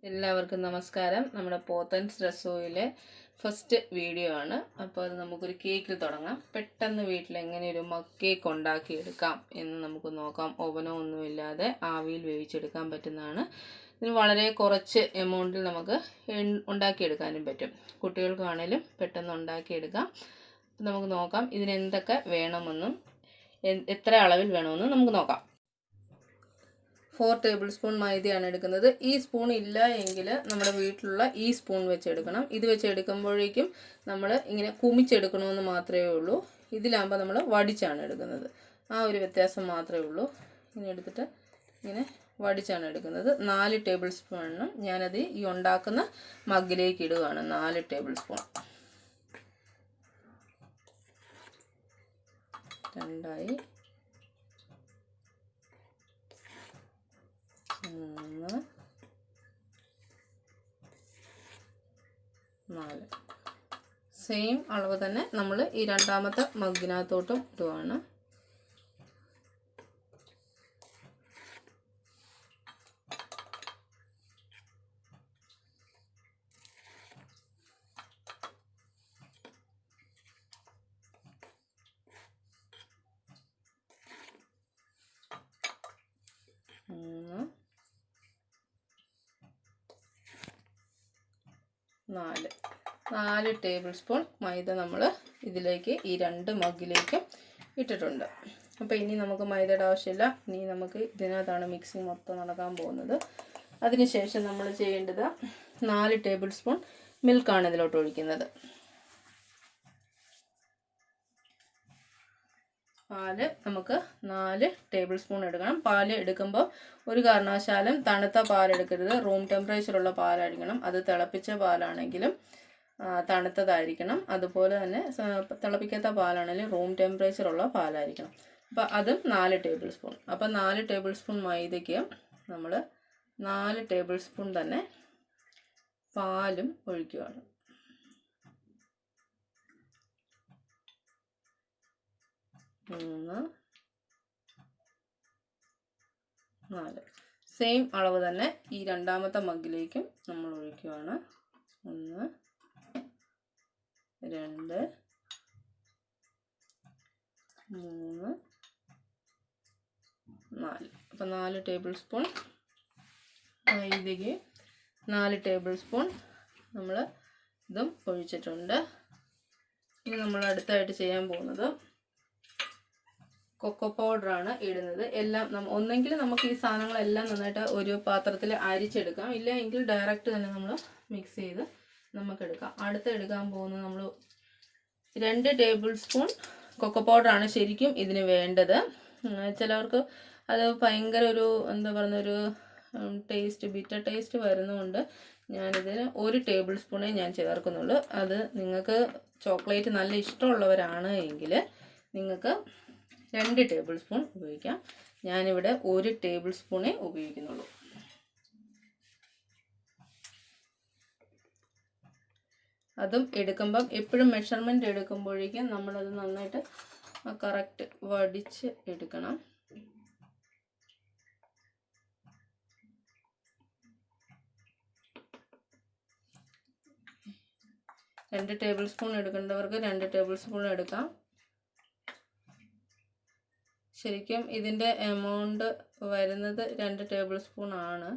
എല്ലാവർക്കും നമസ്കാരം. നമ്മുടെ പോത്തൻസ് രസോയിലെ ഫസ്റ്റ് വീഡിയോ ആണ്. അപ്പോൾ അത് നമുക്കൊരു കേക്കിൽ തുടങ്ങാം. പെട്ടെന്ന് വീട്ടിൽ എങ്ങനെ ഒരു മഗ് കേക്ക് ഉണ്ടാക്കിയെടുക്കാം എന്ന് നമുക്ക് നോക്കാം. ഓവനോ ഒന്നുമില്ലാതെ ആവിയിൽ വേവിച്ചെടുക്കാൻ പറ്റുന്നതാണ്. ഇതിന് വളരെ കുറച്ച് എമൗണ്ടിൽ നമുക്ക് ഉണ്ടാക്കിയെടുക്കാനും പറ്റും. കുട്ടികൾക്കാണേലും പെട്ടെന്ന് ഉണ്ടാക്കിയെടുക്കാം. നമുക്ക് നോക്കാം ഇതിന് എന്തൊക്കെ വേണമെന്നും എത്ര അളവിൽ വേണമെന്നും നമുക്ക് നോക്കാം. 4 ടേബിൾ സ്പൂൺ മൈദയാണ് എടുക്കുന്നത്. ഈ സ്പൂൺ ഇല്ല എങ്കിൽ നമ്മുടെ വീട്ടിലുള്ള ഈ സ്പൂൺ വെച്ചെടുക്കണം. ഇത് വെച്ചെടുക്കുമ്പോഴേക്കും നമ്മൾ ഇങ്ങനെ കുമിച്ചെടുക്കണമെന്ന് മാത്രമേ ഉള്ളൂ. ഇതിലാകുമ്പോൾ നമ്മൾ വടിച്ചാണ് എടുക്കുന്നത്. ആ ഒരു വ്യത്യാസം മാത്രമേ ഉള്ളൂ. ഇങ്ങനെ എടുത്തിട്ട് ഇങ്ങനെ വടിച്ചാണ് എടുക്കുന്നത്. 4 ടേബിൾ സ്പൂണ് ഞാനത് ഈ ഉണ്ടാക്കുന്ന മഗ്ഗിലേക്ക് ഇടുകയാണ്. 4 ടേബിൾ സ്പൂൺ. രണ്ടായി, 3, 4. സെയിം അളവ് തന്നെ നമ്മൾ ഈ രണ്ടാമത്തെ മഗ്ഗിനകത്തോട്ടും ഇടുവാണ്. നാല് ടേബിൾ സ്പൂൺ മൈദ നമ്മൾ ഇതിലേക്ക് ഈ 2 മഗ്ഗിലേക്കും ഇട്ടിട്ടുണ്ട്. അപ്പോൾ ഇനി നമുക്ക് മൈദയുടെ ആവശ്യമില്ല. ഇനി നമുക്ക് ഇതിനകത്താണ് മിക്സിങ് മൊത്തം നടക്കാൻ പോകുന്നത്. അതിനുശേഷം നമ്മൾ ചെയ്യേണ്ടത് 4 ടേബിൾ സ്പൂൺ മിൽക്കാണ് ഇതിലോട്ട് ഒഴിക്കുന്നത്. പാല് നമുക്ക് 4 ടേബിൾ സ്പൂൺ എടുക്കണം. പാല് എടുക്കുമ്പോൾ ഒരു കാരണവശാലും തണുത്ത പാലെടുക്കരുത്. റൂം ടെമ്പറേച്ചറുള്ള പാലായിരിക്കണം. അത് തിളപ്പിച്ച പാലാണെങ്കിലും തണുത്തതായിരിക്കണം. അതുപോലെ തന്നെ തിളപ്പിക്കാത്ത പാലാണെങ്കിലും റൂം ടെമ്പറേച്ചറുള്ള പാലായിരിക്കണം. അപ്പോൾ അതും 4 ടേബിൾ സ്പൂൺ. അപ്പോൾ 4 ടേബിൾ സ്പൂൺ മൈദയ്ക്ക് നമ്മൾ 4 ടേബിൾ സ്പൂൺ തന്നെ പാലും ഒഴിക്കുകയാണ്. 3, 4. സെയിം അളവ് തന്നെ ഈ രണ്ടാമത്തെ മഗ്ഗിലേക്കും നമ്മൾ ഒഴിക്കുകയാണ്. 1, 2, 3, 4. അപ്പോൾ 4 ടേബിൾ സ്പൂൺ മൈദയ്ക്ക് 4 ടേബിൾ സ്പൂൺ നമ്മൾ ഇതും ഒഴിച്ചിട്ടുണ്ട്. ഇനി നമ്മൾ അടുത്തായിട്ട് ചെയ്യാൻ പോകുന്നത് കൊക്കോ പൗഡറാണ് ഇടുന്നത്. എല്ലാം ഒന്നെങ്കിൽ നമുക്ക് ഈ സാധനങ്ങളെല്ലാം നന്നായിട്ട് ഒരു പാത്രത്തിൽ അരിച്ചെടുക്കാം. ഇല്ല എങ്കിൽ ഡയറക്റ്റ് തന്നെ നമ്മൾ മിക്സ് ചെയ്ത് നമുക്കെടുക്കാം. അടുത്ത് എടുക്കാൻ പോകുന്നത് നമ്മൾ 2 ടേബിൾ സ്പൂൺ കൊക്കോ പൗഡറാണ് ശരിക്കും ഇതിന് വേണ്ടത്. ചിലവർക്ക് അത് ഭയങ്കര ഒരു എന്താ പറയുന്നൊരു ബിറ്റർ ടേസ്റ്റ് വരുന്നതുകൊണ്ട് ഞാനിതിന് 1 ടേബിൾ സ്പൂണേ ഞാൻ ചേർക്കുന്നുള്ളൂ. അത് നിങ്ങൾക്ക് ചോക്ലേറ്റ് നല്ല ഇഷ്ടമുള്ളവരാണ് എങ്കിൽ നിങ്ങൾക്ക് 2 ടേബിൾ സ്പൂൺ ഉപയോഗിക്കാം. ഞാനിവിടെ 1 ടേബിൾ സ്പൂണേ ഉപയോഗിക്കുന്നുള്ളൂ. അതും എടുക്കുമ്പം എപ്പോഴും മെഷർമെൻറ്റ് എടുക്കുമ്പോഴേക്കും നമ്മളത് നന്നായിട്ട് കറക്റ്റ് വടിച്ച് എടുക്കണം. രണ്ട് ടേബിൾ സ്പൂൺ എടുക്കേണ്ടവർക്ക് 2 ടേബിൾ സ്പൂൺ എടുക്കാം. ശരിക്കും ഇതിൻ്റെ എമൗണ്ട് വരുന്നത് 2 ടേബിൾ സ്പൂൺ ആണ്.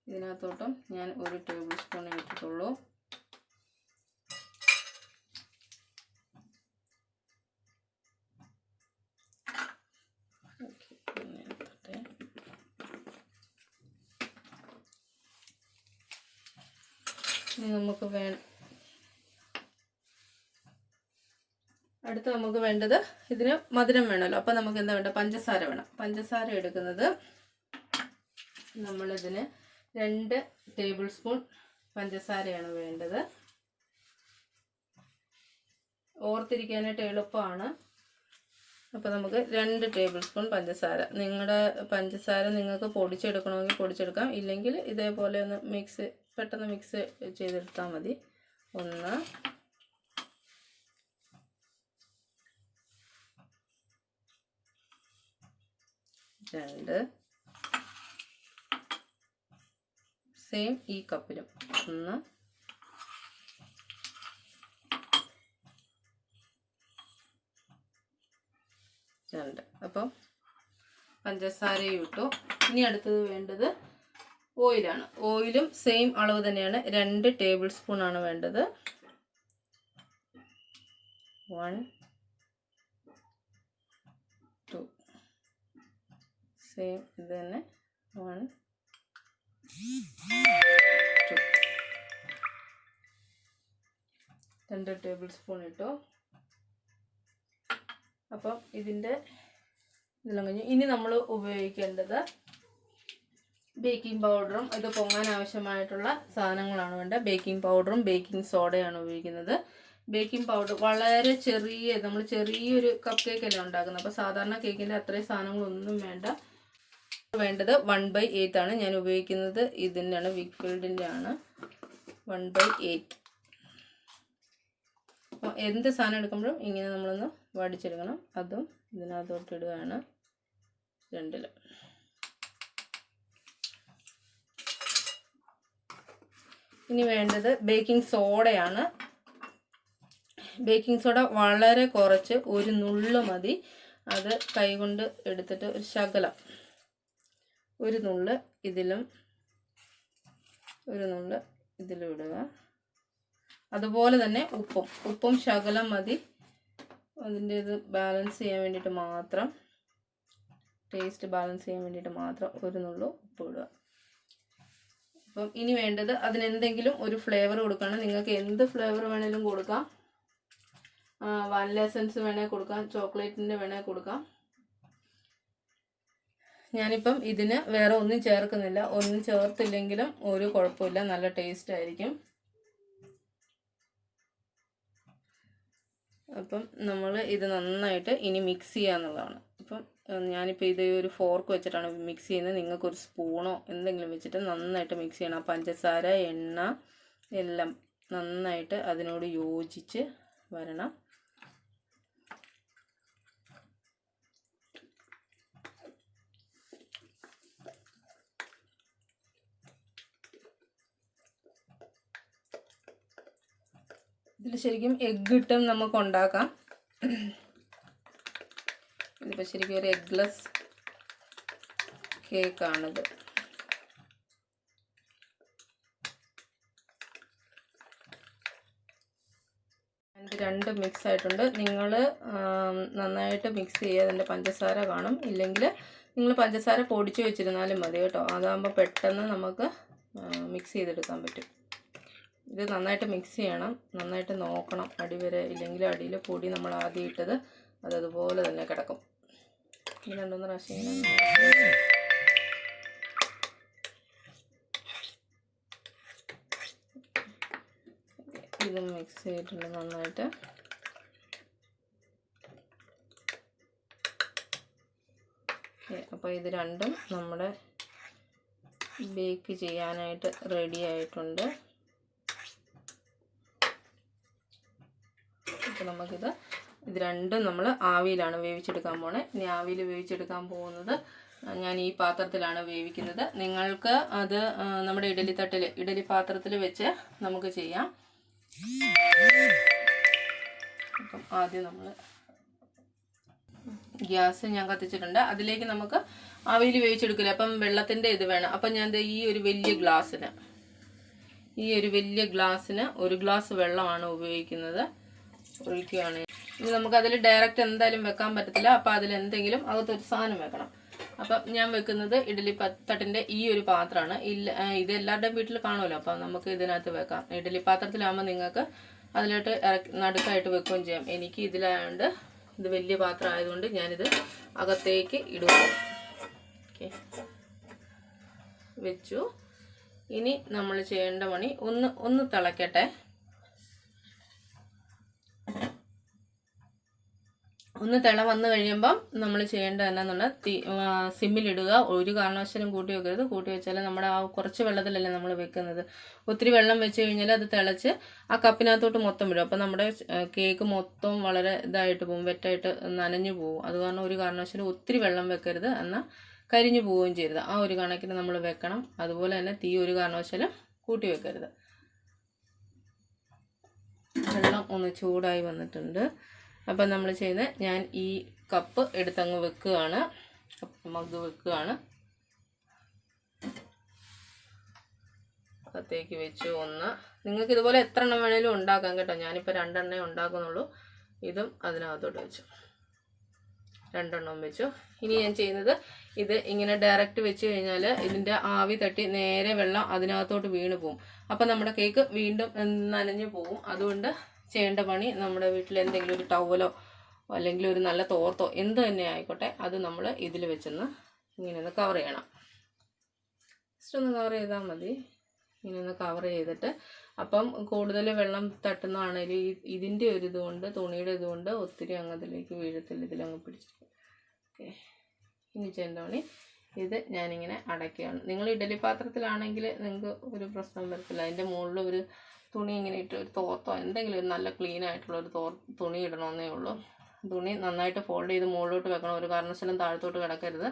ഇതിനകത്തോട്ടും ഞാൻ 1 ടേബിൾ സ്പൂൺ ഇട്ടിട്ടുള്ളൂ. ഇനി നമുക്ക് അടുത്ത് നമുക്ക് വേണ്ടത് ഇതിന് മധുരം വേണമല്ലോ. അപ്പോൾ നമുക്ക് എന്താ വേണ്ട, പഞ്ചസാര വേണം. പഞ്ചസാര എടുക്കുന്നത് നമ്മളിതിന് 2 ടേബിൾ സ്പൂൺ പഞ്ചസാരയാണ് വേണ്ടത്. ഓർത്തിരിക്കാനായിട്ട് എളുപ്പമാണ്. അപ്പോൾ നമുക്ക് 2 ടേബിൾ സ്പൂൺ പഞ്ചസാര. നിങ്ങളുടെ പഞ്ചസാര നിങ്ങൾക്ക് പൊടിച്ചെടുക്കണമെങ്കിൽ പൊടിച്ചെടുക്കാം. ഇല്ലെങ്കിൽ ഇതേപോലെ ഒന്ന് പെട്ടെന്ന് മിക്സ് ചെയ്തെടുത്താൽ മതി. 1, 2, 2 സെയിം ഈ കപ്പിലും 1 2. അപ്പോൾ പഞ്ചസാരയും ഇട്ടു. ഇനി അടുത്തത് വേണ്ടത് ഓയിലാണ്. ഓയിലും സെയിം അളവ് തന്നെയാണ്, 2 ടേബിൾ സ്പൂൺ ആണ് വേണ്ടത്. 1 2 സെയിം ഇത് തന്നെ 1 2 2 ടേബിൾ സ്പൂൺ ഇട്ടു. അപ്പം ഇതെല്ലാം കഴിഞ്ഞു. ഇനി നമ്മൾ ഉപയോഗിക്കേണ്ടത് ബേക്കിംഗ് പൗഡറും ഇത് പൊങ്ങാൻ ആവശ്യമായിട്ടുള്ള സാധനങ്ങളാണ് വേണ്ടത്. ബേക്കിംഗ് പൗഡറും ബേക്കിംഗ് സോഡയാണ് ഉപയോഗിക്കുന്നത്. ബേക്കിംഗ് പൗഡർ വളരെ നമ്മൾ ചെറിയൊരു കപ്പ് കേക്കല്ലേ ഉണ്ടാക്കുന്നത്. അപ്പോൾ സാധാരണ കേക്കിൻ്റെ അത്രയും സാധനങ്ങളൊന്നും വേണ്ട. വേണ്ടത് 1/8 ആണ് ഞാൻ ഉപയോഗിക്കുന്നത്. ഇതിൻ്റെയാണ്, വിക്ഫീൽഡിൻ്റെ ആണ്. 1/8. അപ്പോൾ എന്ത് സാധനം എടുക്കുമ്പോഴും ഇങ്ങനെ നമ്മളൊന്ന് വടിച്ചെടുക്കണം. അതും ഇതിനകത്തോട്ട് ഇടുകയാണ് 2. ഇനി വേണ്ടത് ബേക്കിംഗ് സോഡയാണ്. ബേക്കിംഗ് സോഡ വളരെ കുറച്ച്, ഒരു നുള്ളു മതി. അത് കൈകൊണ്ട് എടുത്തിട്ട് ഒരു ശകലം, ഒരു നുള്ള് ഇതിലും ഒരു നുള്ള് ഇതിലും ഇടുക. അതുപോലെ തന്നെ ഉപ്പും ശകലം മതി. അതിൻ്റെ ഇത് ബാലൻസ് ചെയ്യാൻ വേണ്ടിയിട്ട് മാത്രം, ടേസ്റ്റ് ബാലൻസ് ചെയ്യാൻ വേണ്ടിയിട്ട് മാത്രം ഒരു നുള്ളു ഉപ്പ് ഇടുക. അപ്പം ഇനി വേണ്ടത് അതിനെന്തെങ്കിലും ഒരു ഫ്ലേവർ കൊടുക്കണം. നിങ്ങൾക്ക് എന്ത് ഫ്ലേവർ വേണേലും കൊടുക്കാം. വാനില എസൻസ് വേണേൽ കൊടുക്കാം, ചോക്ലേറ്റിൻ്റെ വേണേൽ കൊടുക്കാം. ഞാനിപ്പം ഇതിന് വേറെ ഒന്നും ചേർക്കുന്നില്ല. ഒന്നും ചേർത്തില്ലെങ്കിലും ഒരു കുഴപ്പമില്ല, നല്ല ടേസ്റ്റ് ആയിരിക്കും. അപ്പം നമ്മൾ ഇത് നന്നായിട്ട് ഇനി മിക്സ് ചെയ്യാന്നുള്ളതാണ്. അപ്പം ഞാനിപ്പോൾ ഇത് ഒരു ഫോർക്ക് വെച്ചിട്ടാണ് മിക്സ് ചെയ്യുന്നത്. നിങ്ങൾക്കൊരു സ്പൂണോ എന്തെങ്കിലും വെച്ചിട്ട് നന്നായിട്ട് മിക്സ് ചെയ്യണം. പഞ്ചസാര, എണ്ണ എല്ലാം നന്നായിട്ട് അതിനോട് യോജിച്ച് വരണം. ഇതിൽ ശരിക്കും എഗ്ഗ് ഇട്ടും നമുക്ക് ഉണ്ടാക്കാം. ഇതിപ്പോൾ ശരിക്കും ഒരു എഗ്ഗ്ലെസ് കേക്കാണിത്. എനിക്ക് 2 മിക്സ് ആയിട്ടുണ്ട്. നിങ്ങൾ നന്നായിട്ട് മിക്സ് ചെയ്യുക. അതിൻ്റെ പഞ്ചസാര കാണും. ഇല്ലെങ്കിൽ നിങ്ങൾ പഞ്ചസാര പൊടിച്ച് വെച്ചിരുന്നാലും മതി കേട്ടോ. അതാകുമ്പോൾ പെട്ടെന്ന് നമുക്ക് മിക്സ് ചെയ്തെടുക്കാൻ പറ്റും. ഇത് നന്നായിട്ട് മിക്സ് ചെയ്യണം, നന്നായിട്ട് നോക്കണം അടിവരെ, ഇല്ലെങ്കിൽ അടിയിൽ പൊടി നമ്മൾ ആദ്യം ഇട്ടത് അതുപോലെ തന്നെ കിടക്കും. ഈ 2-3 പ്രാവശ്യം ഇങ്ങനെ ഇത് മിക്സ് ചെയ്തിട്ടുണ്ട് നന്നായിട്ട്. അപ്പോൾ ഇത് രണ്ടും നമ്മുടെ ബേക്ക് ചെയ്യാനായിട്ട് റെഡി ആയിട്ടുണ്ട്. അപ്പോൾ നമുക്കിത് രണ്ടും നമ്മൾ ആവിയിലാണ് വേവിച്ചെടുക്കാൻ പോണേ. ഇനി ആവിയിൽ വേവിച്ചെടുക്കാൻ പോകുന്നത് ഞാൻ ഈ പാത്രത്തിലാണ് വേവിക്കുന്നത്. നിങ്ങൾക്ക് അത് നമ്മുടെ ഇഡലി പാത്രത്തിൽ വെച്ച് നമുക്ക് ചെയ്യാം. അപ്പം ആദ്യം നമ്മൾ ഗ്യാസ് ഞാൻ കത്തിച്ചിട്ടുണ്ട്. അതിലേക്ക് നമുക്ക് ആവിയിൽ വേവിച്ചെടുക്കില്ല. അപ്പം വെള്ളത്തിൻ്റെ ഇത് വേണം. അപ്പം ഞാൻ ഈ ഒരു വലിയ ഗ്ലാസ്സിന് 1 ഗ്ലാസ് വെള്ളമാണ് ഉപയോഗിക്കുന്നത്, ഒഴിക്കുകയാണ്. ഇനി നമുക്കതിൽ ഡയറക്റ്റ് എന്തായാലും വെക്കാൻ പറ്റത്തില്ല. അപ്പം അതിലെന്തെങ്കിലും അകത്തൊരു സാധനം വെക്കണം. അപ്പം ഞാൻ വെക്കുന്നത് ഇഡലി തട്ടിൻ്റെ ഈ ഒരു പാത്രമാണ്. ഇത് എല്ലാവരുടെയും വീട്ടിൽ കാണുമല്ലോ. അപ്പം നമുക്ക് ഇതിനകത്ത് വെക്കാം. ഇഡലി പാത്രത്തിലാകുമ്പോൾ നിങ്ങൾക്ക് അതിലോട്ട് നടുക്കായിട്ട് വെക്കുകയും ചെയ്യാം. എനിക്ക് ഇതിലായതുകൊണ്ട് ഇത് വലിയ പാത്രം ആയതുകൊണ്ട് ഞാനിത് അകത്തേക്ക് ഇടുക. ഓക്കെ, വെച്ചു. ഇനി നമ്മൾ ചെയ്യേണ്ട പണി ഒന്ന് തിളക്കട്ടെ. ഒന്ന് തിള വന്നു കഴിയുമ്പം നമ്മൾ ചെയ്യേണ്ടത് എന്നാന്നുണ്ടെങ്കിൽ സിമ്മിലിടുക. ഒരു കാരണവശാലും കൂട്ടി വെക്കരുത്. കൂട്ടി വെച്ചാൽ നമ്മുടെ ആ കുറച്ച് വെള്ളത്തിലല്ലേ നമ്മൾ വെക്കുന്നത്. ഒത്തിരി വെള്ളം വെച്ച് കഴിഞ്ഞാൽ അത് തിളച്ച് ആ കപ്പിനകത്തോട്ട് മൊത്തം വിടും. അപ്പം നമ്മുടെ കേക്ക് മൊത്തം വളരെ ഇതായിട്ട് പോകും, വെറ്റായിട്ട് നനഞ്ഞു പോകും. അത് കാരണം ഒരു കാരണവശാലും ഒത്തിരി വെള്ളം വെക്കരുത്. എന്നാൽ കരിഞ്ഞു പോവുകയും ചെയ്യരുത്. ആ ഒരു കണക്കിന് നമ്മൾ വെക്കണം. അതുപോലെ തന്നെ തീ ഒരു കാരണവശാലും കൂട്ടി വെക്കരുത്. വെള്ളം ഒന്ന് ചൂടായി വന്നിട്ടുണ്ട്. അപ്പം നമ്മൾ ചെയ്യുന്നത്, ഞാൻ ഈ കപ്പ് എടുത്തങ്ങ് വെക്കുകയാണ്, മഗ് വെക്കുകയാണ്. അകത്തേക്ക് വെച്ചു ഒന്ന്. നിങ്ങൾക്ക് ഇതുപോലെ എത്ര എണ്ണം വേണേലും ഉണ്ടാക്കാം കേട്ടോ. ഞാനിപ്പോൾ 2 എണ്ണേ ഉണ്ടാക്കുന്നുള്ളൂ. ഇതും അതിനകത്തോട്ട് വെച്ചു, 2 എണ്ണവും വെച്ചു. ഇനി ഞാൻ ചെയ്യുന്നത്, ഇത് ഇങ്ങനെ ഡയറക്റ്റ് വെച്ച് കഴിഞ്ഞാൽ ഇതിൻ്റെ ആവി തട്ടി നേരെ വെള്ളം അതിനകത്തോട്ട് വീണ് പോകും. അപ്പം നമ്മുടെ കേക്ക് വീണ്ടും നനഞ്ഞു പോകും. അതുകൊണ്ട് ചെയ്യേണ്ട പണി, നമ്മുടെ വീട്ടിൽ എന്തെങ്കിലും ഒരു ടവലോ അല്ലെങ്കിൽ ഒരു നല്ല തോർത്തോ എന്ത് തന്നെ ആയിക്കോട്ടെ, അത് നമ്മൾ ഇതിൽ വെച്ചൊന്ന് ഇങ്ങനെ ഒന്ന് കവർ ചെയ്യണം. ജസ്റ്റ് ഒന്ന് കവർ ചെയ്താൽ മതി. ഇങ്ങനെ ഒന്ന് കവർ ചെയ്തിട്ട്, അപ്പം കൂടുതൽ വെള്ളം തട്ടുന്നതാണെങ്കിൽ ഇതിൻ്റെ ഒരു ഇതുകൊണ്ട്, തുണിയുടെ ഇതുകൊണ്ട് ഒത്തിരി അങ്ങ് അതിലേക്ക് വീഴത്തില്ല, ഇതിലങ്ങ് പിടിച്ചിരിക്കും. ഓക്കെ, ഇനി ചെയ്യേണ്ട പണി, ഇത് ഞാനിങ്ങനെ അടയ്ക്കുകയാണ്. നിങ്ങൾ ഇഡലി പാത്രത്തിലാണെങ്കിൽ നിങ്ങൾക്ക് ഒരു പ്രശ്നം വരത്തില്ല. അതിൻ്റെ മുകളിൽ ഒരു തുണി ഇങ്ങനെ ഇട്ട്, ഒരു തോർത്തോ എന്തെങ്കിലും ഒരു നല്ല ക്ലീൻ ആയിട്ടുള്ള ഒരു തുണി ഇടണമെന്നേ ഉള്ളൂ. തുണി നന്നായിട്ട് ഫോൾഡ് ചെയ്ത് മുകളിലോട്ട് വെക്കണം. ഒരു കാരണവശാലും താഴത്തോട്ട് കിടക്കരുത്,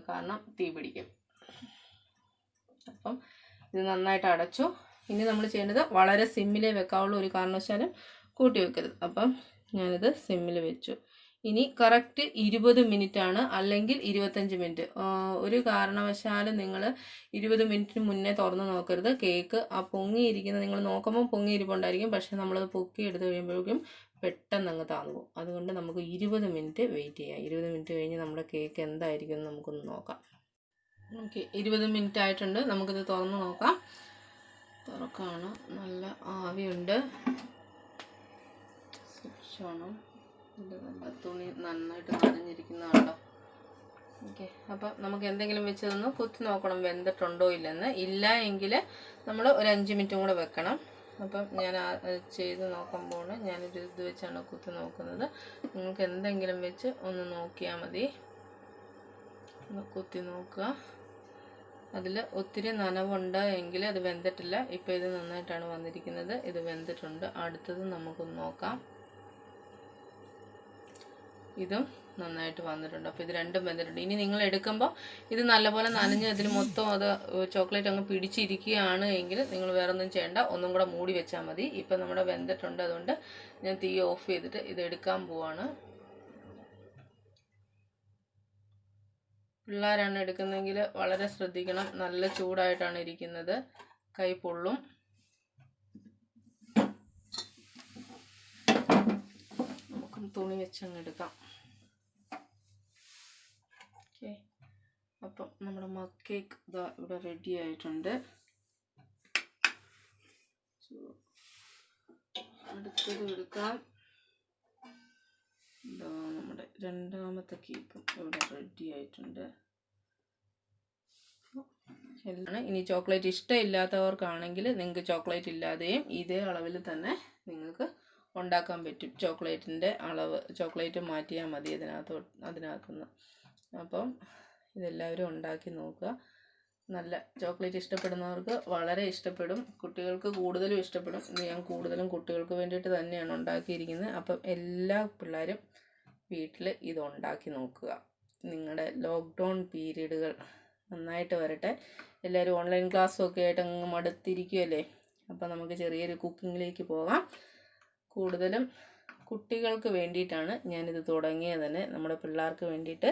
കാരണം തീ പിടിക്കും. അപ്പം ഇത് നന്നായിട്ട് അടച്ചു. ഇനി നമ്മൾ ചെയ്യേണ്ടത്, വളരെ സിമ്മിലേ വെക്കാവുള്ളൂ, ഒരു കാരണവശാലും കൂട്ടി വെക്കരുത്. അപ്പം ഞാനിത് സിമ്മിൽ വെച്ചു. ഇനി കറക്റ്റ് 20 മിനിറ്റ് ആണ്, അല്ലെങ്കിൽ 25 മിനിറ്റ്. ഒരു കാരണവശാലും നിങ്ങൾ 20 മിനിറ്റിന് മുന്നേ തുറന്ന് നോക്കരുത്. കേക്ക് ആ പൊങ്ങിയിരിക്കുന്നത് നിങ്ങൾ നോക്കുമ്പോൾ പൊങ്ങിയിരിപ്പുണ്ടായിരിക്കും, പക്ഷെ നമ്മളത് പൊക്കി എടുത്ത് കഴിയുമ്പോഴേക്കും പെട്ടെന്ന് അങ്ങ് താന്നു പോകും. അതുകൊണ്ട് നമുക്ക് 20 മിനിറ്റ് വെയിറ്റ് ചെയ്യാം. 20 മിനിറ്റ് കഴിഞ്ഞ് നമ്മുടെ കേക്ക് എന്തായിരിക്കും എന്ന് നമുക്കൊന്ന് നോക്കാം. ഓക്കെ, 20 മിനിറ്റ് ആയിട്ടുണ്ട്. നമുക്കിത് തുറന്ന് നോക്കാം. തുറക്കാണ്, നല്ല ആവിയുണ്ട്. സൂക്ഷിച്ചോണം, ഇത് നല്ല തുണി നന്നായിട്ട് നനഞ്ഞിരിക്കുന്നതാണല്ലോ. ഓക്കെ, അപ്പം നമുക്ക് എന്തെങ്കിലും വെച്ചതൊന്ന് കുത്തി നോക്കണം വെന്തിട്ടുണ്ടോ ഇല്ലെന്ന്. ഇല്ല എങ്കിൽ നമ്മൾ ഒരു 5 മിനിറ്റും കൂടെ വെക്കണം. അപ്പം ഞാൻ ചെയ്ത് നോക്കുമ്പോൾ ഞാനൊരു ഇത് വെച്ചാണ് കുത്തി നോക്കുന്നത്. നിങ്ങൾക്ക് എന്തെങ്കിലും വെച്ച് ഒന്ന് നോക്കിയാൽ മതി. ഒന്ന് കുത്തി നോക്കുക. അതിൽ ഒത്തിരി നനവുണ്ട് എങ്കിൽ അത് വെന്തിട്ടില്ല. ഇപ്പോൾ ഇത് നന്നായിട്ടാണ് വന്നിരിക്കുന്നത്, ഇത് വെന്തിട്ടുണ്ട്. അടുത്തത് നമുക്കൊന്ന് നോക്കാം. ഇതും നന്നായിട്ട് വന്നിട്ടുണ്ട്. അപ്പോൾ ഇത് രണ്ടും വെന്തിട്ടുണ്ട്. ഇനി നിങ്ങൾ എടുക്കുമ്പോൾ ഇത് നല്ലപോലെ നനഞ്ഞ് അതിൽ മൊത്തം അത് ചോക്ലേറ്റ് അങ്ങ് പിടിച്ചിരിക്കുകയാണ് എങ്കിൽ നിങ്ങൾ വേറെ ഒന്നും ചെയ്യേണ്ട, ഒന്നും കൂടെ മൂടി വെച്ചാൽ മതി. ഇപ്പം നമ്മുടെ വെന്തിട്ടുണ്ട്, അതുകൊണ്ട് ഞാൻ തീ ഓഫ് ചെയ്തിട്ട് ഇത് എടുക്കാൻ പോവാണ്. പിള്ളേരാണ് എടുക്കുന്നതെങ്കിൽ വളരെ ശ്രദ്ധിക്കണം, നല്ല ചൂടായിട്ടാണ് ഇരിക്കുന്നത്, കൈ പൊള്ളും. നമുക്ക് തുണി വെച്ചങ്ങ് എടുക്കാം. ഓക്കെ, അപ്പം നമ്മുടെ മഗ് കേക്ക് ഇതാ ഇവിടെ റെഡി ആയിട്ടുണ്ട്. അടുത്തത് എടുക്കാം. ഇതാ നമ്മുടെ രണ്ടാമത്തെ കേക്കും ഇവിടെ റെഡി ആയിട്ടുണ്ട്. ഇനി ചോക്ലേറ്റ് ഇഷ്ടമില്ലാത്തവർക്കാണെങ്കിൽ നിങ്ങൾക്ക് ചോക്ലേറ്റ് ഇല്ലാതെയും ഇതേ അളവിൽ തന്നെ നിങ്ങൾക്ക് ഉണ്ടാക്കാൻ പറ്റും. ചോക്ലേറ്റിൻ്റെ അളവ്, ചോക്ലേറ്റ് മാറ്റിയാൽ മതി അതിനകത്തുനിന്ന്. അപ്പം ഇതെല്ലാവരും ഉണ്ടാക്കി നോക്കുക. നല്ല ചോക്ലേറ്റ് ഇഷ്ടപ്പെടുന്നവർക്ക് വളരെ ഇഷ്ടപ്പെടും, കുട്ടികൾക്ക് കൂടുതലും ഇഷ്ടപ്പെടും. ഇത് ഞാൻ കൂടുതലും കുട്ടികൾക്ക് വേണ്ടിയിട്ട് തന്നെയാണ് ഉണ്ടാക്കിയിരിക്കുന്നത്. അപ്പം എല്ലാ പിള്ളേരും വീട്ടിൽ ഇത് ഉണ്ടാക്കി നോക്കുക. നിങ്ങളുടെ ലോക്ക്ഡൗൺ പീരീഡുകൾ നന്നായിട്ട് വരട്ടെ. എല്ലാവരും ഓൺലൈൻ ക്ലാസ്സും ഒക്കെ ആയിട്ട് അങ്ങ് മടുത്തിരിക്കുമല്ലേ. അപ്പം നമുക്ക് ചെറിയൊരു കുക്കിങ്ങിലേക്ക് പോകാം. കൂടുതലും കുട്ടികൾക്ക് വേണ്ടിയിട്ടാണ് ഞാനിത് തുടങ്ങിയത് തന്നെ. നമ്മുടെ പിള്ളേർക്ക് വേണ്ടിയിട്ട്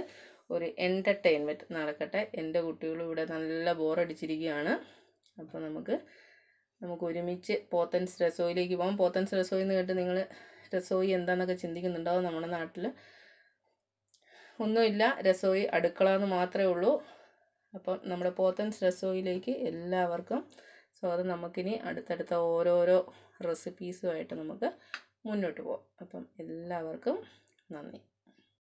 ഒരു എൻ്റർടൈൻമെൻറ്റ് നടക്കട്ടെ. എൻ്റെ കുട്ടികളും ഇവിടെ നല്ല ബോറടിച്ചിരിക്കുകയാണ്. അപ്പോൾ നമുക്ക് ഒരുമിച്ച് പോത്തൻസ് രസോയിലേക്ക് പോകാം. പോത്തൻസ് രസോയി എന്ന് കേട്ട് നിങ്ങൾ രസോയി എന്താണെന്നൊക്കെ ചിന്തിക്കുന്നുണ്ടാവും. നമ്മുടെ നാട്ടിൽ ഒന്നുമില്ല, രസോയി അടുക്കള എന്ന് മാത്രമേ ഉള്ളൂ. അപ്പം നമ്മുടെ പോത്തൻസ് രസോയിലേക്ക് എല്ലാവർക്കും സ്വാഗതം. നമുക്കിനി അടുത്തടുത്ത ഓരോരോ റെസിപ്പീസുമായിട്ട് നമുക്ക് മുന്നോട്ട് പോകാം. അപ്പം എല്ലാവർക്കും നന്ദി.